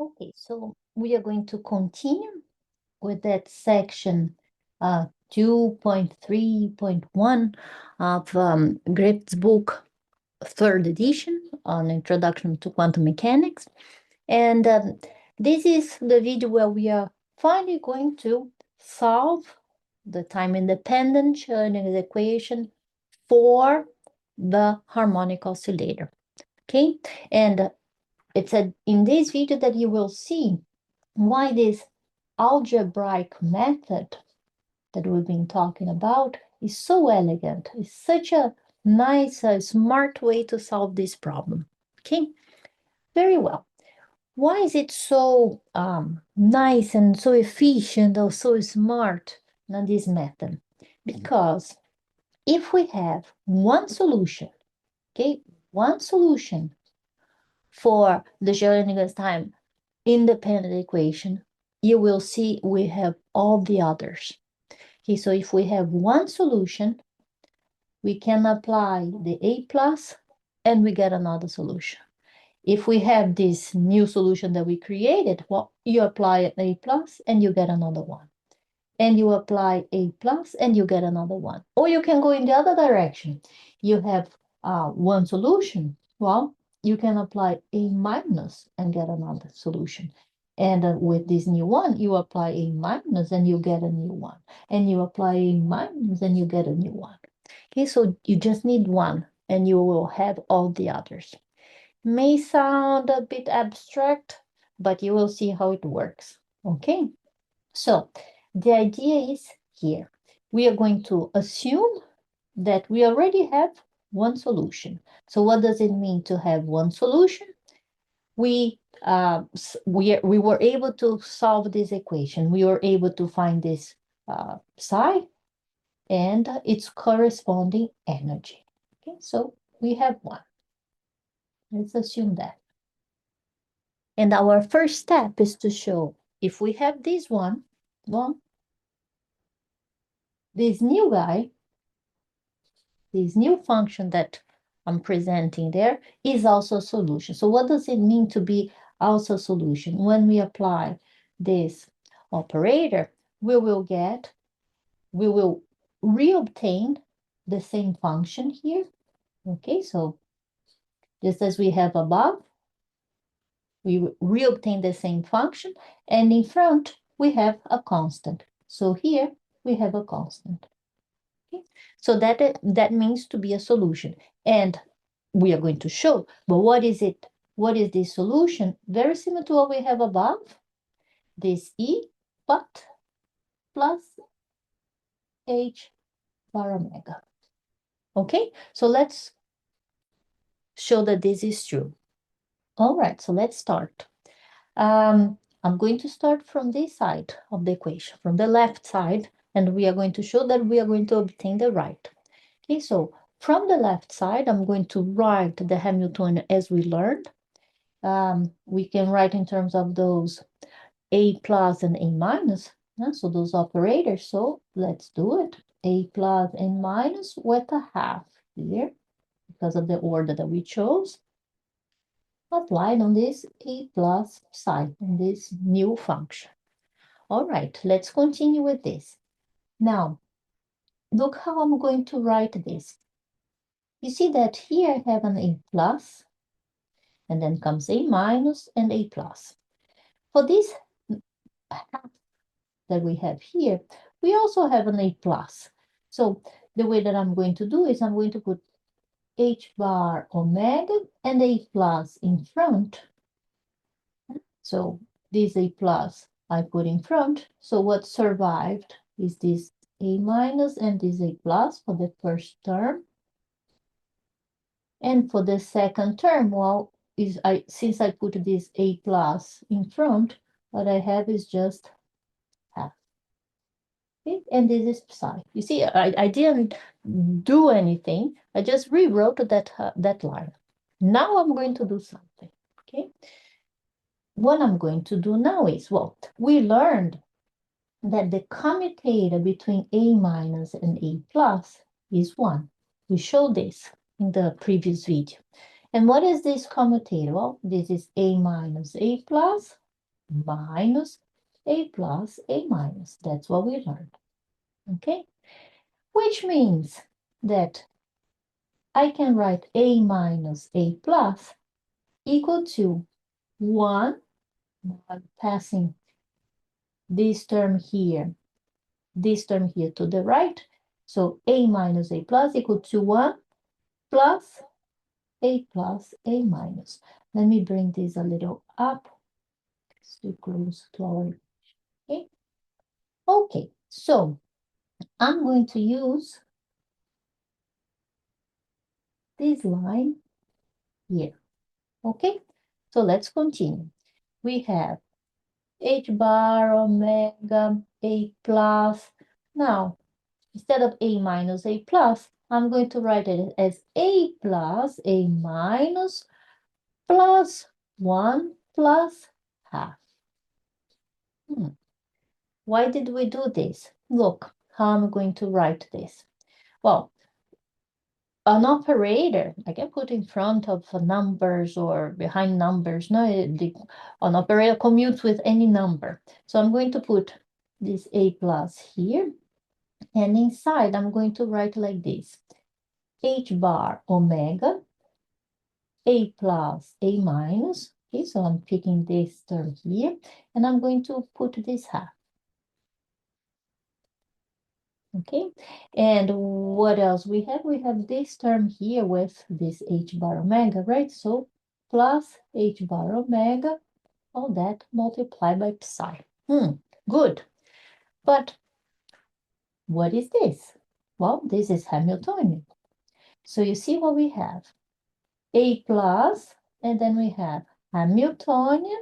Okay, so we are going to continue with that section 2.3.1 of Griffiths' book, third edition on Introduction to Quantum Mechanics. And this is the video where we are finally going to solve the time-independent Schrödinger equation for the harmonic oscillator. Okay, and it's in this video that you will see why this algebraic method that we've been talking about is so elegant. It's such a nice, smart way to solve this problem. Okay, very well. Why is it so nice and so efficient or so smart in this method? Because if we have one solution, okay, one solution for the Schrödinger's time independent equation, you will see we have all the others. Okay, so if we have one solution, we can apply the A plus and we get another solution. If we have this new solution that we created, well, you apply an A plus and you get another one. And you apply A plus and you get another one. Or you can go in the other direction. You have one solution, well, you can apply A minus and get another solution. And with this new one, you apply A minus and you get a new one. And you apply A minus and you get a new one. Okay, so you just need one and you will have all the others. May sound a bit abstract, but you will see how it works. Okay, so the idea is here. We are going to assume that we already have one solution. So what does it mean to have one solution? We were able to solve this equation. We were able to find this psi and its corresponding energy. Okay, so we have one. Let's assume that. And our first step is to show if we have this one, well, this new guy, this new function that I'm presenting there is also a solution. So what does it mean to be also a solution? When we apply this operator, we will reobtain the same function here. Okay, so just as we have above, we reobtain the same function, and in front we have a constant. So here we have a constant. Okay? So that means to be a solution. And we are going to show, but what is it? What is this solution? Very similar to what we have above. This E, but plus H bar omega. Okay, so let's show that this is true. All right, so let's start. I'm going to start from this side of the equation, from the left side, and we are going to show that we are going to obtain the right. Okay, so from the left side, I'm going to write the Hamiltonian as we learned. We can write in terms of those A plus and A minus, so those operators. So let's do it. A plus and minus with a half here, because of the order that we chose, applied on this A plus psi, on this new function. All right, let's continue with this. Now, look how I'm going to write this. You see that here I have an A plus, and then comes A minus and A plus. For this half that we have here, we also have an A plus. So the way that I'm going to do is I'm going to put H bar omega and A plus in front. So this A plus I put in front. So what survived is this A minus and this A plus for the first term. And for the second term, well, since I put this A plus in front, what I have is just half. Okay? And this is psi. You see, I didn't do anything. I just rewrote that line. Now I'm going to do something. Okay. What I'm going to do now is, well, we learned that the commutator between A minus and A plus is 1. We showed this in the previous video. And what is this commutator? Well, this is A minus A plus minus A plus A minus. That's what we learned. Okay? Which means that I can write A minus A plus equal to 1, passing this term here to the right. So A minus A plus equal to 1 plus A plus A minus. Let me bring this a little up. It's too close to our, okay? Okay, so I'm going to use this line here, okay? So let's continue. We have H bar omega A plus. Now, instead of A minus A plus, I'm going to write it as A plus A minus plus 1 plus half. Why did we do this? Look how I'm going to write this. Well, an operator, I can put in front of numbers or behind numbers. No, an operator commutes with any number. So I'm going to put this A plus here. And inside, I'm going to write like this. H bar omega, A plus, A minus. Okay, so I'm picking this term here. And I'm going to put this half. Okay, and what else we have? We have this term here with this H bar omega, right? So plus H bar omega, all that multiplied by psi. Good. But what is this? Well, this is Hamiltonian. So you see what we have? A plus, and then we have Hamiltonian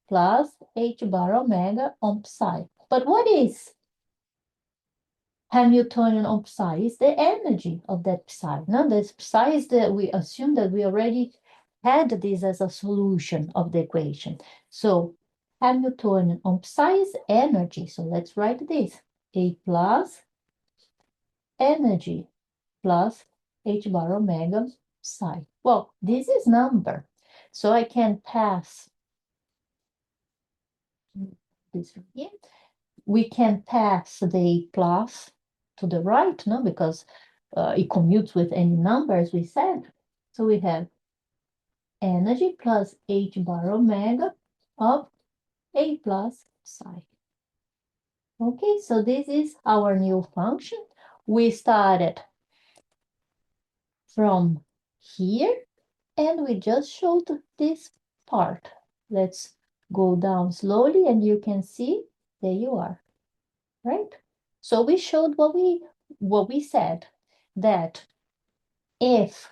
plus H bar omega on psi. But what is Hamiltonian of psi is the energy of that psi. Now, this psi is that we assume that we already had this as a solution of the equation. So Hamiltonian of psi is energy. So let's write this. A plus energy plus H bar omega psi. Well, this is number. So I can pass this here. We can pass the plus to the right, no, because it commutes with any number, as we said. So we have energy plus H bar omega of A plus psi. Okay, so this is our new function. We started from here, and we just showed this part. Let's go down slowly, and you can see, there you are, right? So we showed what we said, that if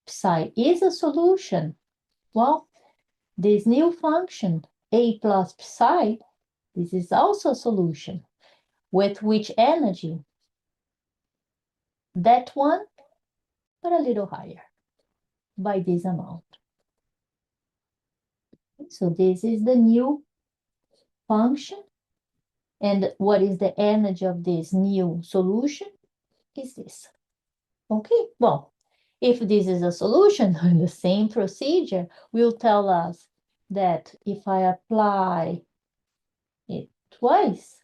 psi is a solution, well, this new function, A plus psi, this is also a solution. With which energy? That one, but a little higher, by this amount. So this is the new function. And what is the energy of this new solution? Is this. Okay, well, if this is a solution, the same procedure will tell us that if I apply it twice,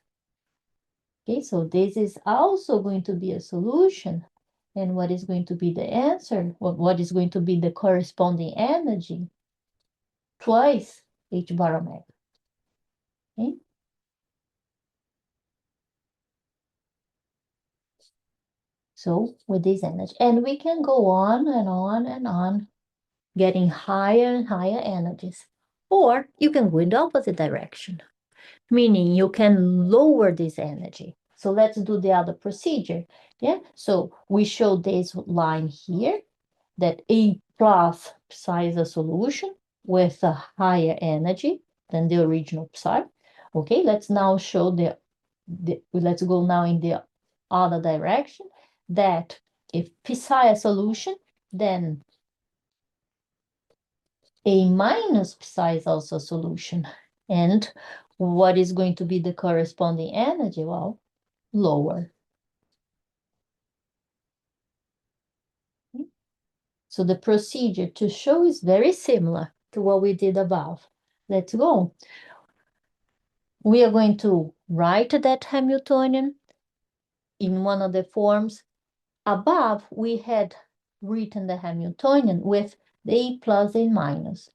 okay, so this is also going to be a solution. And what is going to be the answer? What is going to be the corresponding energy? Twice H bar omega. Okay? So with this energy, and we can go on and on and on, getting higher and higher energies. Or you can go in the opposite direction, meaning you can lower this energy. So let's do the other procedure. Yeah, so we show this line here that A plus psi is a solution with a higher energy than the original psi. Okay, let's now show let's go now in the other direction, that if psi is a solution, then A minus psi is also a solution. And what is going to be the corresponding energy? Well, lower. So the procedure to show is very similar to what we did above. let's go. We are going to write that Hamiltonian in one of the forms. Above, we had written the Hamiltonian with the A plus A minus.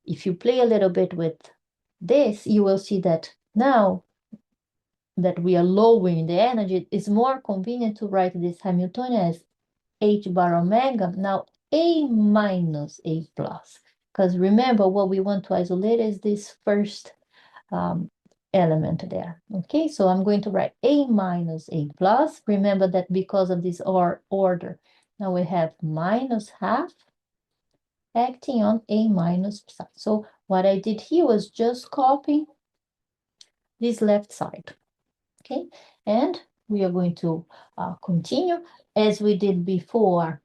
If you play a little bit with this, you will see that now that we are lowering the energy, it's more convenient to write this Hamiltonian as H bar omega, now A minus A plus. Because remember, what we want to isolate is this first element there. Okay, so I'm going to write A minus A plus. Remember that because of this order, now we have minus half acting on A minus psi. So what I did here was just copying this left side. Okay, and we are going to continue as we did before.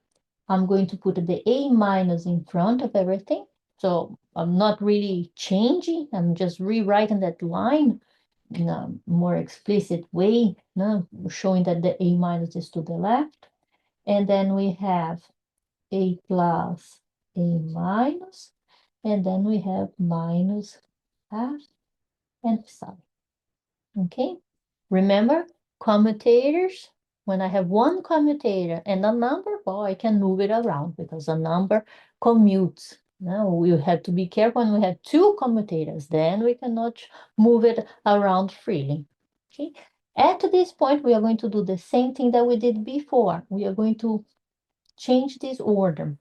I'm going to put the A minus in front of everything. So I'm not really changing, I'm just rewriting that line in a more explicit way, showing that the A minus is to the left. And then we have A plus, A minus, and then we have minus half and psi. Okay, remember commutators. When I have one commutator and a number, well, I can move it around because a number commutes. Now we have to be careful when we have two commutators, then we cannot move it around freely. Okay, at this point, we are going to do the same thing that we did before. We are going to change this order.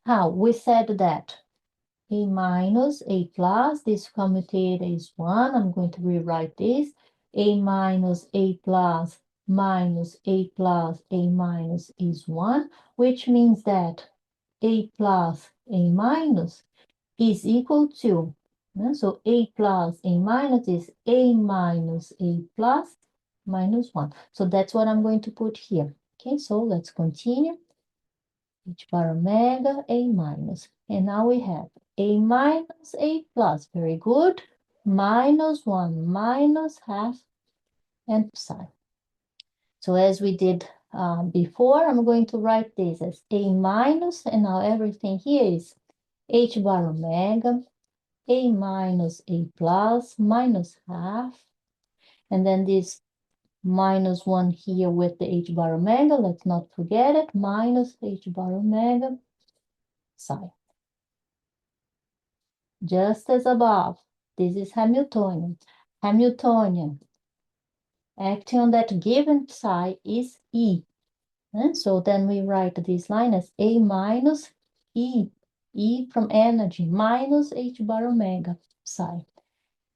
How? We said that A minus, A plus, this commutator is 1. I'm going to rewrite this. A minus, A plus, minus A plus, A minus is 1, which means that A plus, A minus is equal to, so A plus, A minus is A minus, A plus, minus 1. So that's what I'm going to put here. Okay, so let's continue. H bar omega, A minus. And now we have A minus, A plus. Very good. Minus 1, minus half, and psi. So as we did before, I'm going to write this as A minus, and now everything here is H bar omega, A minus, A plus, minus half. And then this minus 1 here with the H bar omega, let's not forget it, minus H bar omega, psi. Just as above, this is Hamiltonian. Hamiltonian acting on that given psi is E. And so then we write this line as A minus E. E from energy minus H bar omega psi.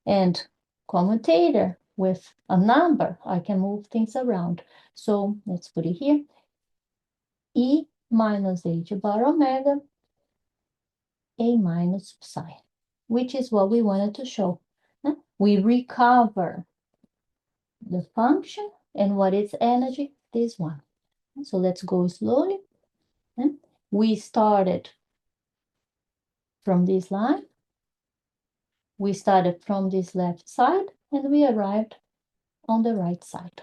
And commutator with a number, I can move things around. So let's put it here. E minus H bar omega A minus psi, which is what we wanted to show. We recover the function and what is energy, this one. So let's go slowly. We started from this line. We started from this left side and we arrived on the right side.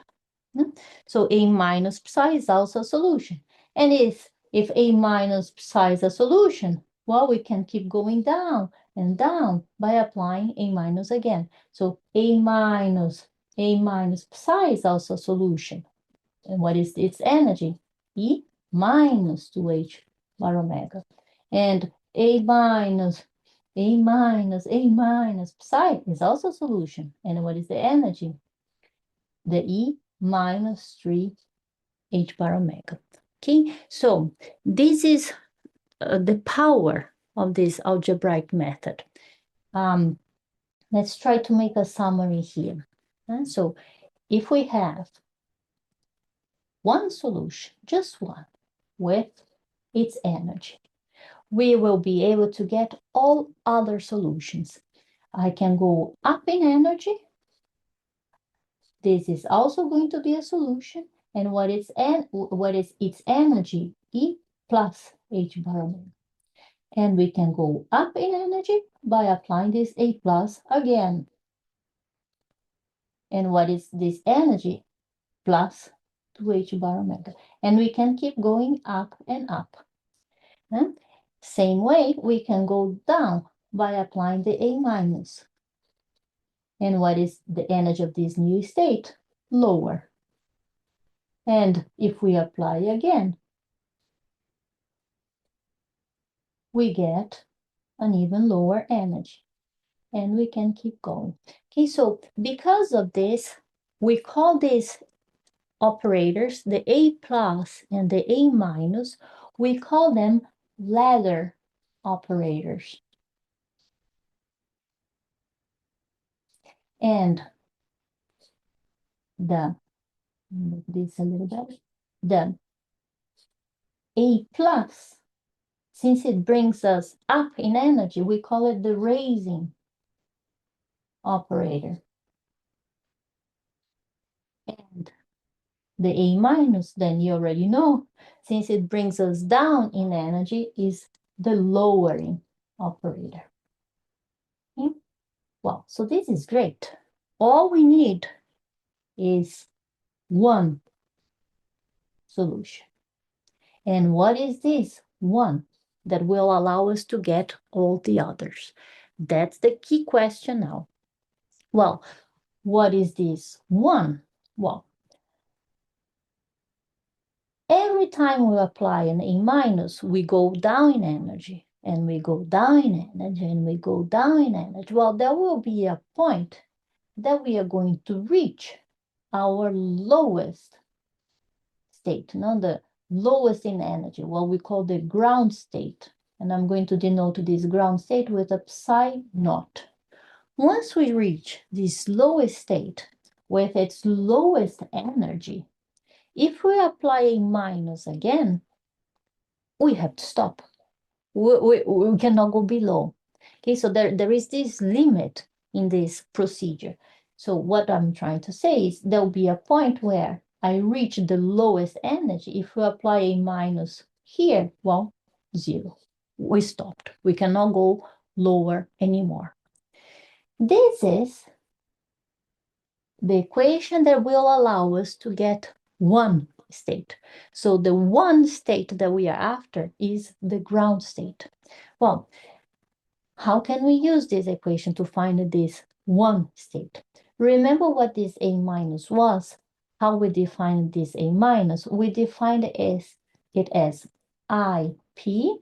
So A minus psi is also a solution. And if A minus psi is a solution, well, we can keep going down and down by applying A minus again. So A minus psi is also a solution. And what is its energy? E minus 2H bar omega. And A minus psi is also a solution. And what is the energy? The E minus 3H bar omega. Okay, so this is the power of this algebraic method. Let's try to make a summary here. So if we have one solution, just one, with its energy, we will be able to get all other solutions. I can go up in energy. This is also going to be a solution. And what is its energy? E plus H bar omega. And we can go up in energy by applying this A plus again. And what is this energy? Plus 2H bar omega. And we can keep going up and up. Same way, we can go down by applying the A minus. And what is the energy of this new state? Lower. And if we apply again, we get an even lower energy. And we can keep going. Okay, so because of this, we call these operators, the A plus and the A minus, we call them ladder operators. And make this a little better, the A plus, since it brings us up in energy, we call it the raising operator. And the A minus, then you already know, since it brings us down in energy, is the lowering operator. Okay? Well, so this is great. All we need is one solution. And what is this one that will allow us to get all the others? That's the key question now. Well, what is this one? Well, every time we apply an A minus, we go down in energy, and we go down in energy, and we go down in energy. Well, there will be a point that we are going to reach our lowest state, the lowest in energy, what we call the ground state. And I'm going to denote this ground state with a psi naught. Once we reach this lowest state with its lowest energy, if we apply a minus again, we have to stop. We cannot go below. Okay, so there is this limit in this procedure. So what I'm trying to say is there'll be a point where I reach the lowest energy. If we apply a minus here, well, zero. We stopped. We cannot go lower anymore. This is the equation that will allow us to get one state. So the one state that we are after is the ground state. Well, how can we use this equation to find this one state? Remember what this A minus was? How we defined this A minus? We defined it as IP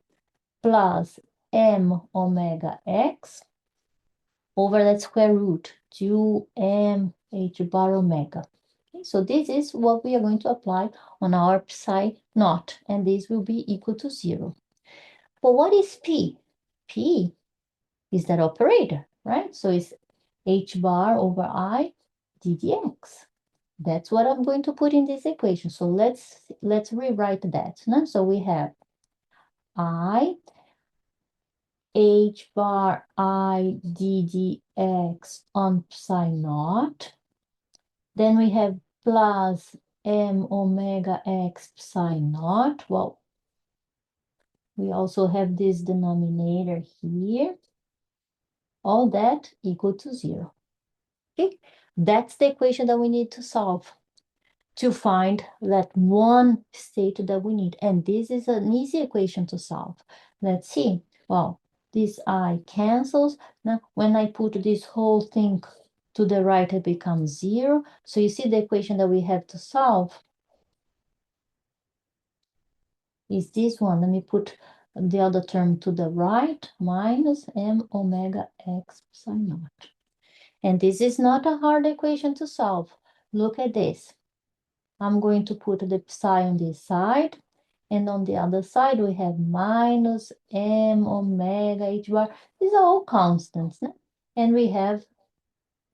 plus m omega x over that square root 2m h bar omega. Okay, so this is what we are going to apply on our psi naught, and this will be equal to 0. But what is P? P is that operator, right? So it's h bar over I ddx. That's what I'm going to put in this equation. So let's rewrite that. No? So we have I h bar I ddx on psi naught. Then we have plus m omega x psi naught. Well, we also have this denominator here. All that equal to 0. Okay, that's the equation that we need to solve to find that one state that we need. And this is an easy equation to solve. Let's see. Well, this I cancels. Now, when I put this whole thing to the right, it becomes 0. So you see the equation that we have to solve is this one. Let me put the other term to the right, minus m omega x psi naught. And this is not a hard equation to solve. Look at this. I'm going to put the psi on this side, and on the other side we have minus m omega h bar. These are all constants, né? And we have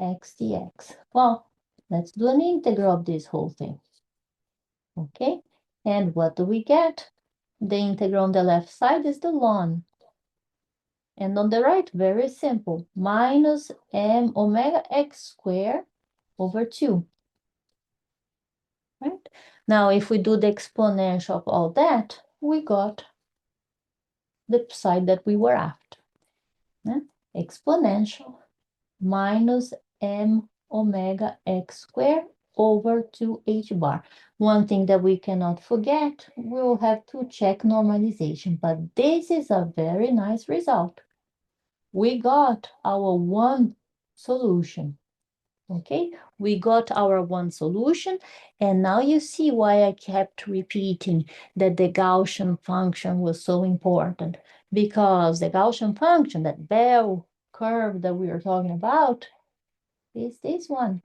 x dx. Well, let's do an integral of this whole thing. Okay, and what do we get? The integral on the left side is the ln. And on the right, very simple, minus m omega x squared over 2. Right? Now, if we do the exponential of all that, we got the psi that we were after. Yeah? Exponential minus m omega x squared over 2h bar. One thing that we cannot forget, we'll have to check normalization, but this is a very nice result. we got our one solution. Okay, we got our one solution, and now you see why I kept repeating that the Gaussian function was so important, because the Gaussian function, that bell curve that we are talking about, is this one,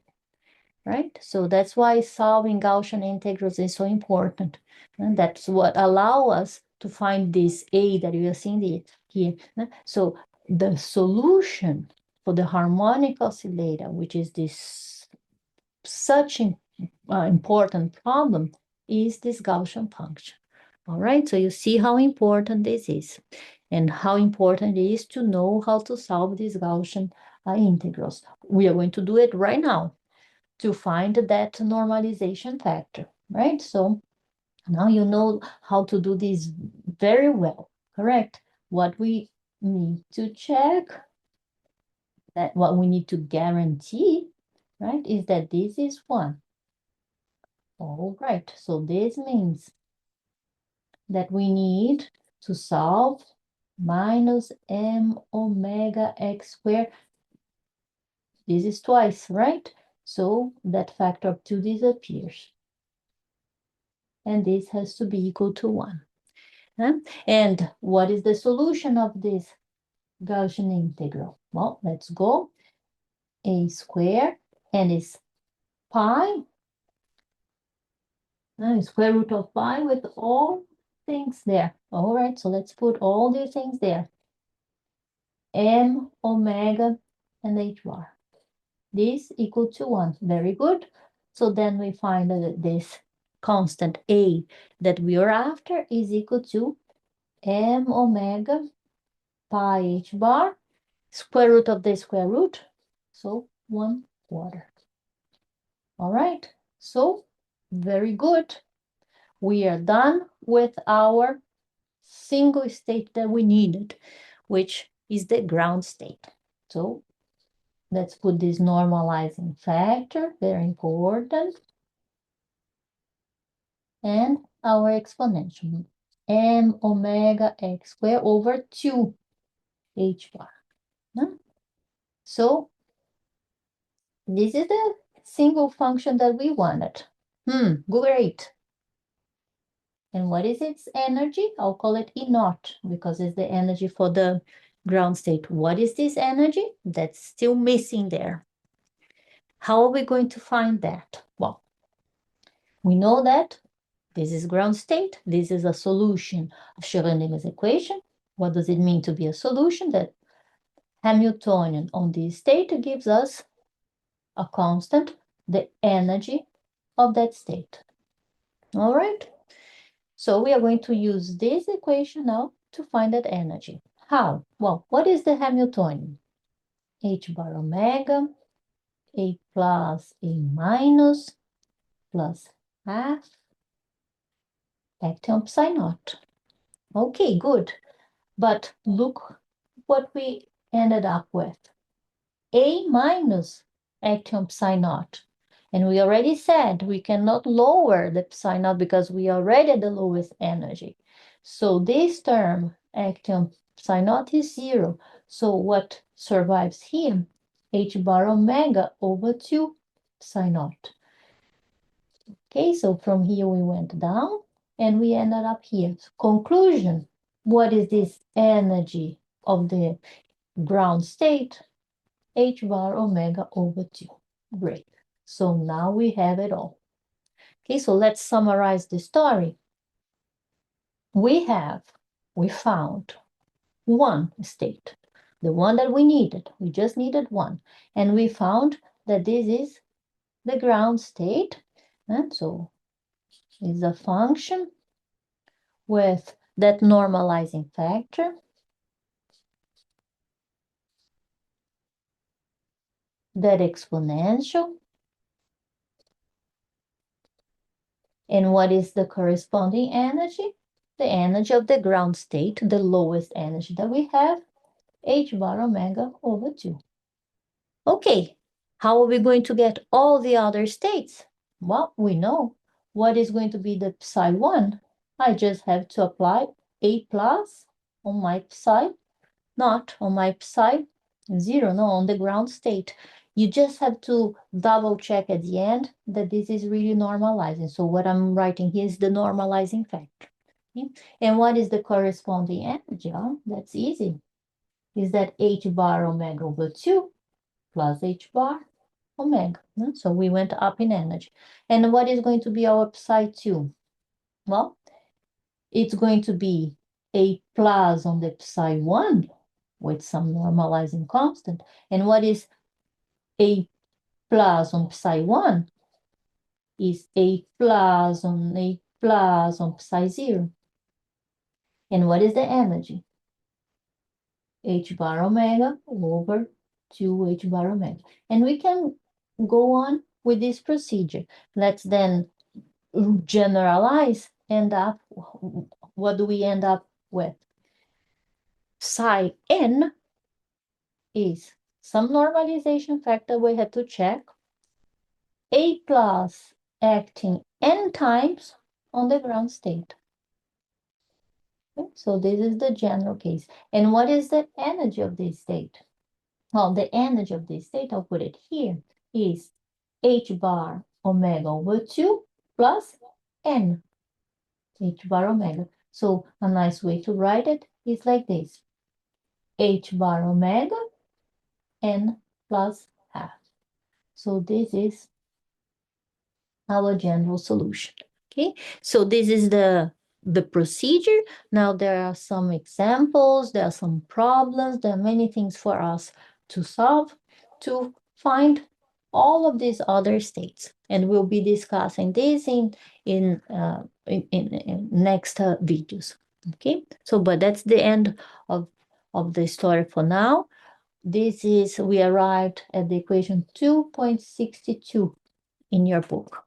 right? So that's why solving Gaussian integrals is so important, and that's what allow us to find this A that you are seeing here. So the solution for the harmonic oscillator, which is this such an important problem, is this Gaussian function. All right, so you see how important this is and how important it is to know how to solve these Gaussian integrals. We are going to do it right now to find that normalization factor, right? So now you know how to do this very well, correct? What we need to check, that what we need to guarantee, right, is that this is 1. All right, so this means that we need to solve minus m omega x squared. This is twice, right? So that factor of 2 disappears. And this has to be equal to 1. And what is the solution of this Gaussian integral? Well, let's go. A squared, and it's pi, square root of pi with all things there. All right, so let's put all these things there. M omega and h bar. This equal to 1. Very good. So then we find that this constant A that we are after is equal to m omega pi h bar, square root of the square root, so 1/4. All right, so very good. We are done with our single state that we needed, which is the ground state. So let's put this normalizing factor, very important, and our exponential, m omega x squared over 2 h bar. So this is the single function that we wanted. Great. And what is its energy? I'll call it E naught because it's the energy for the ground state. What is this energy? That's still missing there. How are we going to find that? Well, we know that this is ground state. This is a solution of Schrödinger's equation. What does it mean to be a solution? That Hamiltonian on this state gives us a constant, the energy of that state. All right. So we are going to use this equation now to find that energy. How? Well, what is the Hamiltonian? H bar omega, A plus A minus, plus half action psi naught. Okay, good. But look what we ended up with. A minus action psi naught. And we already said we cannot lower the psi naught because we are already at the lowest energy. So this term, action psi naught, is 0. So what survives here? H bar omega over 2 psi naught. Okay, so from here we went down and we ended up here. Conclusion, what is this energy of the ground state? H bar omega over 2. Great. So now we have it all. Okay, so let's summarize the story. We found one state, the one that we needed. We just needed one. And we found that this is the ground state. And so it's a function with that normalizing factor, that exponential. And what is the corresponding energy? The energy of the ground state, the lowest energy that we have, H bar omega over 2. Okay, how are we going to get all the other states? Well, we know what is going to be the psi 1. I just have to apply A plus on my psi not on my psi 0, no, on the ground state. You just have to double check at the end that this is really normalizing. So what I'm writing here is the normalizing factor. Okay? And what is the corresponding energy? Oh, that's easy. Is that h bar omega over 2 plus h bar omega. So we went up in energy. And what is going to be our psi 2? Well, it's going to be a plus on the psi 1 with some normalizing constant. And what is a plus on psi 1 is a plus on psi 0. And what is the energy? H bar omega over 2h bar omega. And we can go on with this procedure. Let's then generalize, end up, what do we end up with? Psi n is some normalization factor we have to check, a plus acting n times on the ground state. Okay, so this is the general case. And what is the energy of this state? Well, the energy of this state, I'll put it here, is h bar omega over 2 plus n, h bar omega. So a nice way to write it is like this, h bar omega n plus half. So this is our general solution. Okay, so this is the procedure. Now there are some examples, there are some problems, there are many things for us to solve to find all of these other states, and we'll be discussing this in next videos. Okay, so but that's the end of the story for now. This is, we arrived at the equation 2.62 in your book.